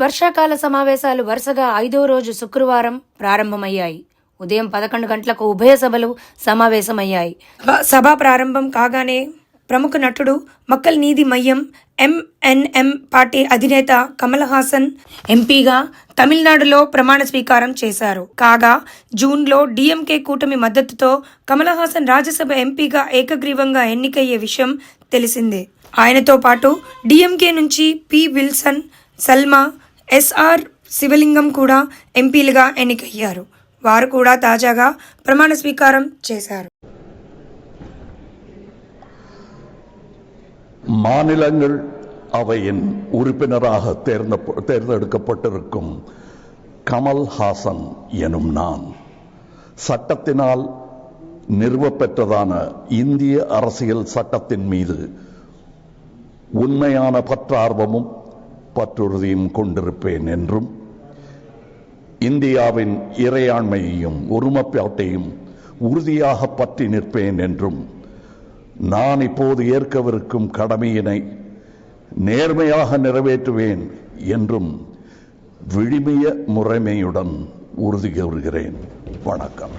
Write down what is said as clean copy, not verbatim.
వర్షాకాల సమావేశాలు వరుసగా 5వ రోజు శుక్రవారం ప్రారంభమయ్యాయి. ఉదయం 11 గంటలకు ఉభయ సభలు సమావేశమయ్యాయి. సభ ప్రారంభం కాగానే ప్రముఖ నటుడు మక్కల్ నీధి మయ్యం ఎంఎన్ఎం పార్టీ అధినేత కమల్ హాసన్ ఎంపీగా తమిళనాడులో ప్రమాణ స్వీకారం చేశారు. కాగా జూన్లో డిఎంకే కూటమి మద్దతుతో కమల్ హాసన్ రాజ్యసభ ఎంపీగా ఏకగ్రీవంగా ఎన్నికయ్యే విషయం తెలిసిందే. ఆయనతో పాటు డిఎంకే నుంచి పి విల్సన్, సల్మా, ఎస్ఆర్ శివలింగం కూడా ఎంపీలుగా ఎన్నికయ్యారు. వారు కూడా తాజాగా ప్రమాణ స్వీకారం చేశారు. மாநிலங்கள் அவையின் உறுப்பினராக தேர்ந்தெடுக்கப்பட்டிருக்கும் கமல் ஹாசன் எனும் நான் சட்டத்தினால் நிறுவப்பெற்றதான இந்திய அரசியல் சட்டத்தின் மீது உண்மையான பற்றார்வமும் பற்றுறுதியும் கொண்டிருப்பேன் என்றும் இந்தியாவின் இறையாண்மையையும் ஒருமைப்பாட்டையும் உறுதியாக பற்றி நிற்பேன் என்றும் நான் இப்போது ஏற்கவிருக்கும் கடமையினை நேர்மையாக நிறைவேற்றுவேன் என்றும் விழுமிய முறைமையுடன் உறுதி கூறுகிறேன். வணக்கம்.